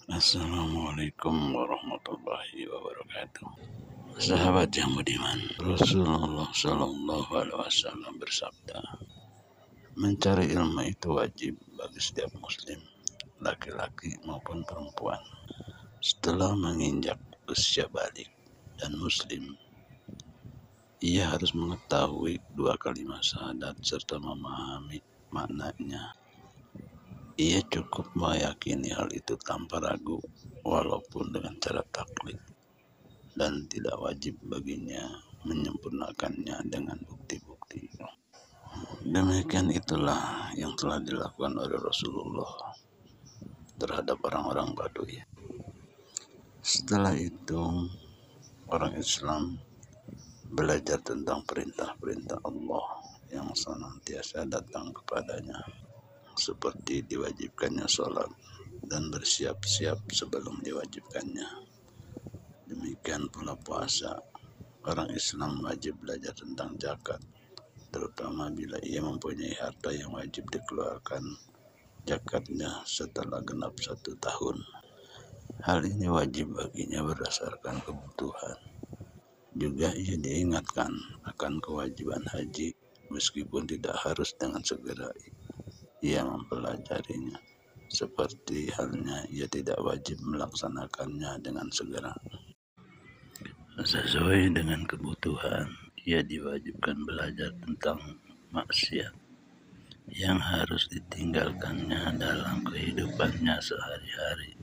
Assalamualaikum warahmatullahi wabarakatuh. Sahabat yang budiman, Rasulullah Shallallahu Alaihi Wasallam bersabda, mencari ilmu itu wajib bagi setiap muslim, laki-laki maupun perempuan. Setelah menginjak usia balik dan muslim, ia harus mengetahui dua kalimat syahadat serta memahami maknanya. Ia cukup meyakini hal itu tanpa ragu, walaupun dengan cara taklid, dan tidak wajib baginya menyempurnakannya dengan bukti-bukti. Demikian itulah yang telah dilakukan oleh Rasulullah terhadap orang-orang Baduy. Setelah itu, orang Islam belajar tentang perintah-perintah Allah yang senantiasa datang kepadanya, seperti diwajibkannya sholat dan bersiap-siap sebelum diwajibkannya. Demikian pula puasa. Orang Islam wajib belajar tentang zakat, terutama bila ia mempunyai harta yang wajib dikeluarkan zakatnya setelah genap 1 tahun. Hal ini wajib baginya berdasarkan kebutuhan. Juga ia diingatkan akan kewajiban haji, meskipun tidak harus dengan segera ia mempelajarinya, seperti halnya ia tidak wajib melaksanakannya dengan segera. Sesuai dengan kebutuhan, ia diwajibkan belajar tentang maksiat yang harus ditinggalkannya dalam kehidupannya sehari-hari.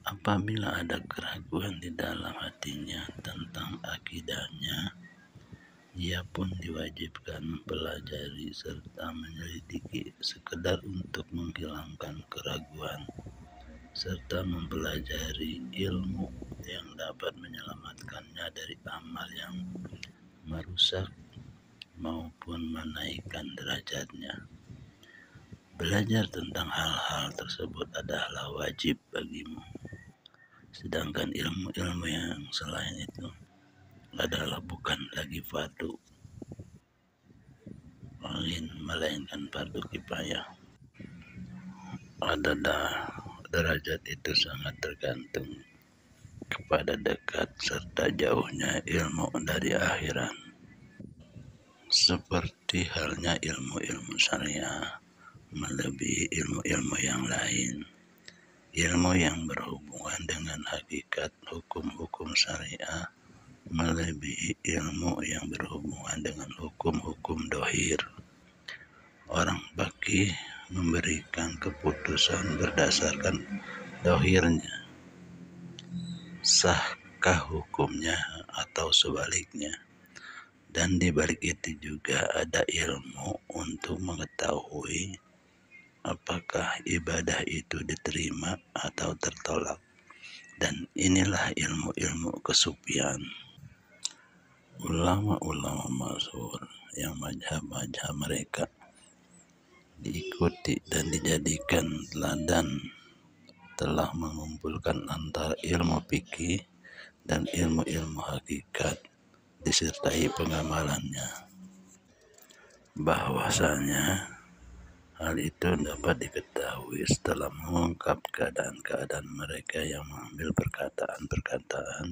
Apabila ada keraguan di dalam hatinya tentang akidahnya, ia pun diwajibkan mempelajari serta menyelidiki sekedar untuk menghilangkan keraguan, serta mempelajari ilmu yang dapat menyelamatkannya dari amal yang merusak maupun menaikkan derajatnya. Belajar tentang hal-hal tersebut adalah wajib bagimu. Sedangkan ilmu-ilmu yang selain itu adalah bukan lagi fardu, melainkan fardu kifayah. Adalah derajat itu sangat tergantung kepada dekat serta jauhnya ilmu dari akhirat. Seperti halnya ilmu-ilmu syariah melebihi ilmu-ilmu yang lain. Ilmu yang berhubungan dengan hakikat hukum-hukum syariah melebihi ilmu yang berhubungan dengan hukum-hukum dohir. Orang fakih memberikan keputusan berdasarkan dohirnya, sahkah hukumnya atau sebaliknya. Dan di balik itu juga ada ilmu untuk mengetahui apakah ibadah itu diterima atau tertolak. Dan inilah ilmu-ilmu kesufian. Ulama-ulama masyhur yang mazhab-mazhab mereka diikuti dan dijadikan teladan telah mengumpulkan antara ilmu fikih dan ilmu-ilmu hakikat disertai pengamalannya. Bahwasanya hal itu dapat diketahui setelah mengungkap keadaan-keadaan mereka yang mengambil perkataan-perkataan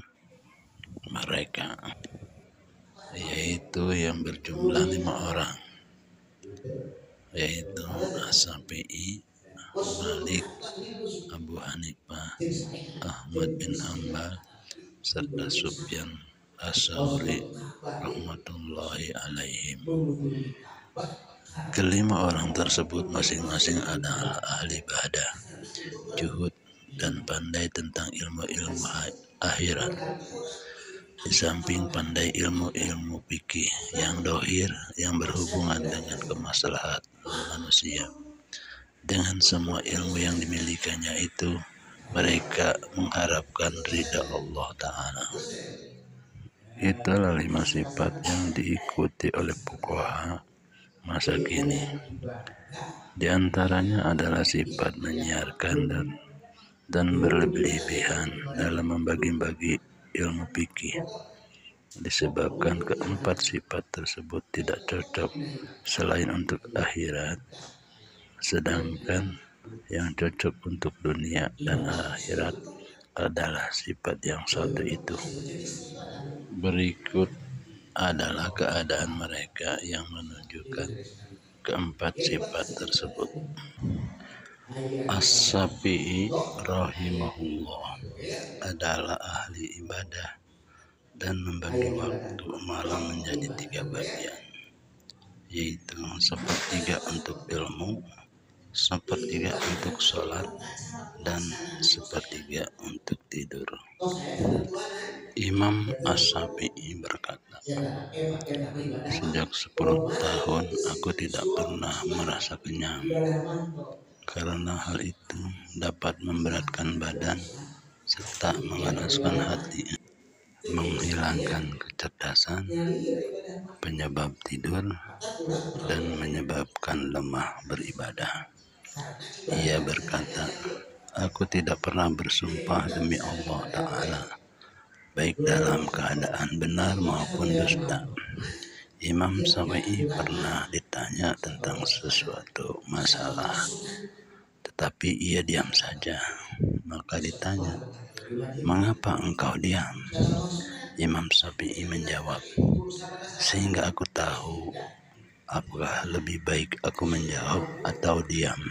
mereka, yaitu yang berjumlah 5 orang, yaitu Asy-Syafi'i, Malik, Abu Hanifah, Ahmad bin Hanbal, serta Sufyan Ats-Tsauri rahmatullahi alaihim. Kelima orang tersebut masing-masing adalah ahli ibadah, juhud, dan pandai tentang ilmu-ilmu akhirat. Di samping pandai ilmu-ilmu fikih yang dohir yang berhubungan dengan kemaslahatan manusia, dengan semua ilmu yang dimilikinya itu, mereka mengharapkan ridha Allah Ta'ala. Itulah 5 sifat yang diikuti oleh fuqaha masa kini. Di antaranya adalah sifat menyiarkan dan berlebihan dalam membagi-bagi ilmu fikih, disebabkan keempat sifat tersebut tidak cocok selain untuk akhirat, sedangkan yang cocok untuk dunia dan akhirat adalah sifat yang satu itu. Berikut adalah keadaan mereka yang menunjukkan keempat sifat tersebut. As-Syafi'i rahimahullah adalah ahli ibadah dan membagi waktu malam menjadi 3 bagian, yaitu sepertiga untuk ilmu, sepertiga untuk sholat, dan sepertiga untuk tidur. Imam As-Syafi'i berkata, sejak 10 tahun aku tidak pernah merasa kenyang, karena hal itu dapat memberatkan badan serta mengeraskan hati, menghilangkan kecerdasan, penyebab tidur, dan menyebabkan lemah beribadah. Ia berkata, aku tidak pernah bersumpah demi Allah Ta'ala, baik dalam keadaan benar maupun dusta. Imam Syafi'i pernah ditanya tentang sesuatu masalah, tetapi ia diam saja. Maka ditanya, mengapa engkau diam? Imam Syafi'i menjawab, sehingga aku tahu apakah lebih baik aku menjawab atau diam.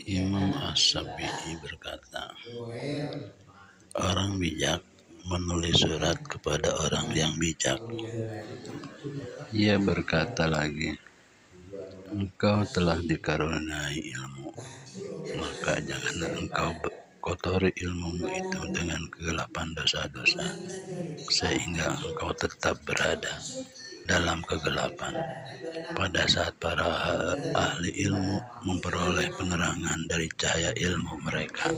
Imam As-Syafi'i berkata, orang bijak menulis surat kepada orang yang bijak. Ia berkata lagi, engkau telah dikaruniai ilmu, maka janganlah engkau kotori ilmumu itu dengan kegelapan dosa-dosa, sehingga engkau tetap berada dalam kegelapan pada saat para ahli ilmu memperoleh penerangan dari cahaya ilmu mereka.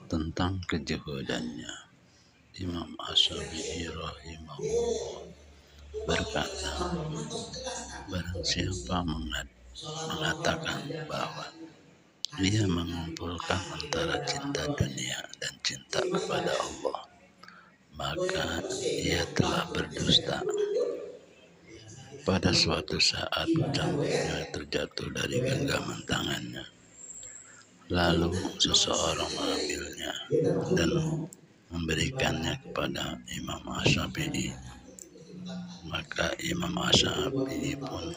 Tentang kejuhudannya, Imam As-Syafi'i rahimahullah berkata, barang siapa mengatakan bahwa ia mengumpulkan antara cinta dunia dan cinta kepada Allah, maka ia telah berdusta. Pada suatu saat cambuknya terjatuh dari genggaman tangannya. Lalu seseorang mengambilnya dan memberikannya kepada Imam As-Syafi'i. Maka Imam As-Syafi'i pun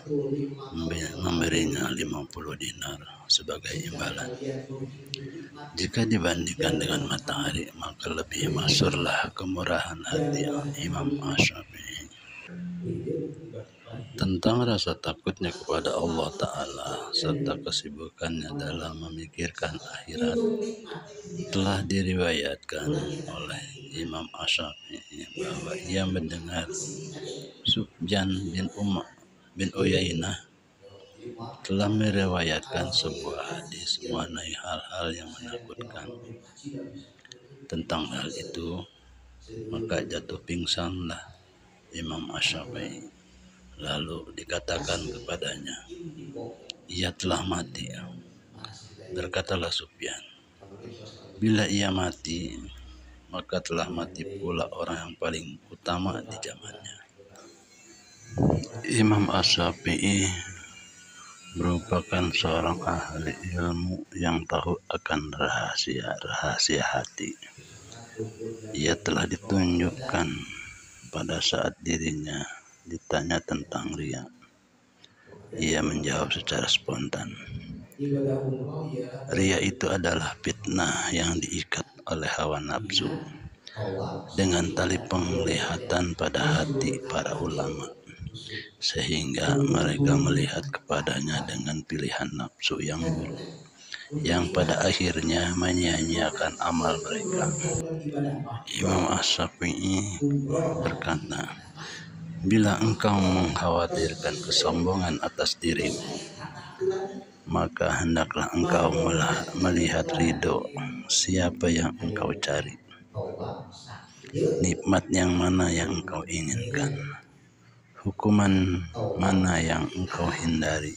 memberinya 50 dinar sebagai imbalan. Jika dibandingkan dengan matahari, maka lebih masyhurlah kemurahan hati Imam As-Syafi'i. Tentang rasa takutnya kepada Allah Ta'ala serta kesibukannya dalam memikirkan akhirat, telah diriwayatkan oleh Imam As-Syafi'i bahwa ia mendengar Sufyan bin Uyainah telah meriwayatkan sebuah hadis mengenai hal-hal yang menakutkan. Tentang hal itu, maka jatuh pingsanlah Imam As-Syafi'i. Lalu dikatakan kepadanya, ia telah mati. Berkatalah Sufyan, bila ia mati, maka telah mati pula orang yang paling utama di zamannya. Imam As-Syafi'i merupakan seorang ahli ilmu yang tahu akan rahasia-rahasia hati. Ia telah ditunjukkan pada saat dirinya ditanya tentang riya. Ia menjawab secara spontan, riya itu adalah fitnah yang diikat oleh hawa nafsu dengan tali penglihatan pada hati para ulama, sehingga mereka melihat kepadanya dengan pilihan nafsu yang buruk, yang pada akhirnya menyia-nyiakan amal mereka. Imam As-Syafi'i berkata, bila engkau mengkhawatirkan kesombongan atas dirimu, maka hendaklah engkau melihat ridho siapa yang engkau cari, nikmat yang mana yang engkau inginkan, hukuman mana yang engkau hindari,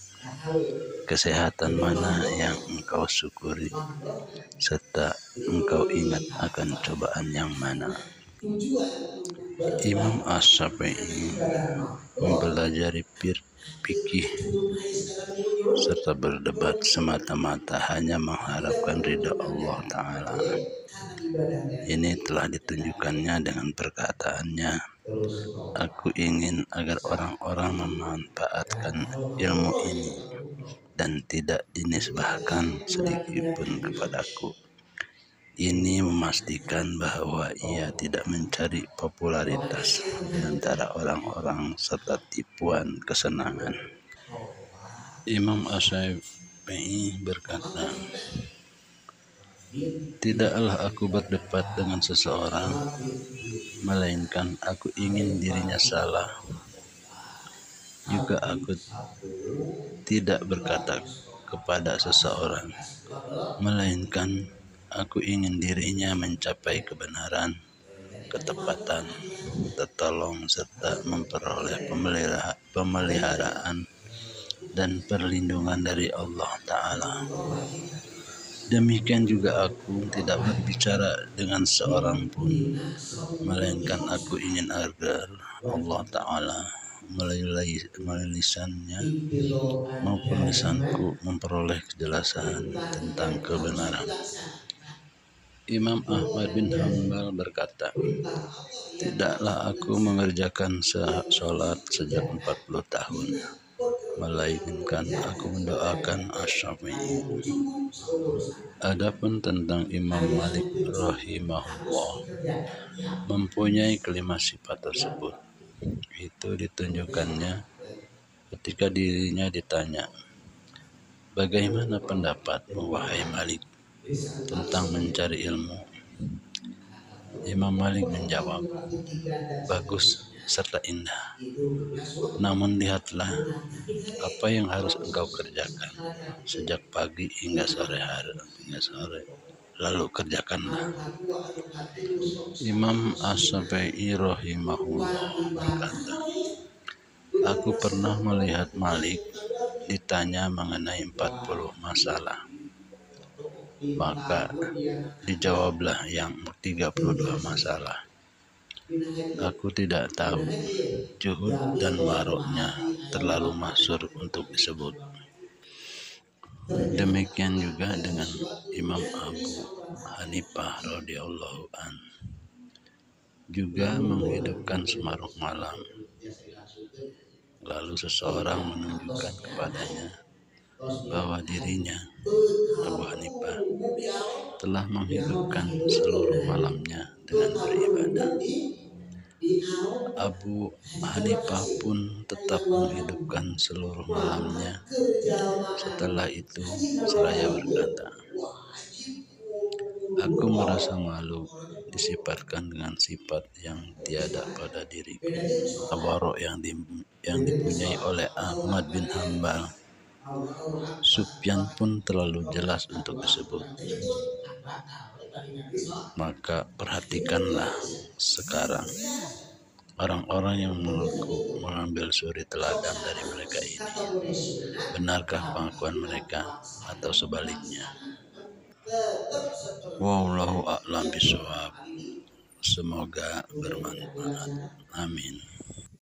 kesehatan mana yang engkau syukuri, serta engkau ingat akan cobaan yang mana. Imam As-Syafi'i mempelajari fikih serta berdebat semata-mata hanya mengharapkan ridha Allah Ta'ala. Ini telah ditunjukkannya dengan perkataannya, aku ingin agar orang-orang memanfaatkan ilmu ini dan tidak dinisbahkan sedikitpun kepadaku. Ini memastikan bahwa ia tidak mencari popularitas di antara orang-orang serta tipuan kesenangan. Imam Asy-Syafi'i berkata, tidaklah aku berdebat dengan seseorang, melainkan aku ingin dirinya salah. Juga aku tidak berkata kepada seseorang, melainkan aku ingin dirinya mencapai kebenaran, ketepatan, tertolong serta memperoleh pemeliharaan dan perlindungan dari Allah Ta'ala. Demikian juga aku tidak berbicara dengan seorang pun, melainkan aku ingin agar Allah Ta'ala melalui lisannya maupun lisanku memperoleh kejelasan tentang kebenaran. Imam Ahmad bin Hanbal berkata, tidaklah aku mengerjakan sholat sejak 40 tahun, melainkan aku mendoakan Asy-Syafi'i. Adapun tentang Imam Malik rahimahullah mempunyai kelima sifat tersebut, itu ditunjukkannya ketika dirinya ditanya, bagaimana pendapatmu wahai Malik tentang mencari ilmu? Imam Malik menjawab, bagus serta indah. Namun lihatlah apa yang harus engkau kerjakan sejak pagi hingga sore, lalu kerjakanlah. Imam Asy-Syafi'i rahimahullah berkata, aku pernah melihat Malik ditanya mengenai 40 masalah, maka dijawablah yang 32 masalah. Aku tidak tahu, juhud dan waroknya terlalu masyhur untuk disebut. Demikian juga dengan Imam Abu Hanifah radhiyallahu an, juga menghidupkan separuh malam. Lalu seseorang menunjukkan kepadanya bahwa dirinya, Abu Hanifah, telah menghidupkan seluruh malamnya dengan beribadah. Abu Hanifah pun tetap menghidupkan seluruh malamnya. Setelah itu seraya berkata, aku merasa malu disifatkan dengan sifat yang tiada pada diriku. Tawaruk yang dipunyai oleh Ahmad bin Hanbal, Sufyan pun terlalu jelas untuk disebut. Maka perhatikanlah sekarang orang-orang yang mengambil suri teladan dari mereka ini. Benarkah pengakuan mereka atau sebaliknya? Wallahu a'lam bishawab. Semoga bermanfaat. Amin.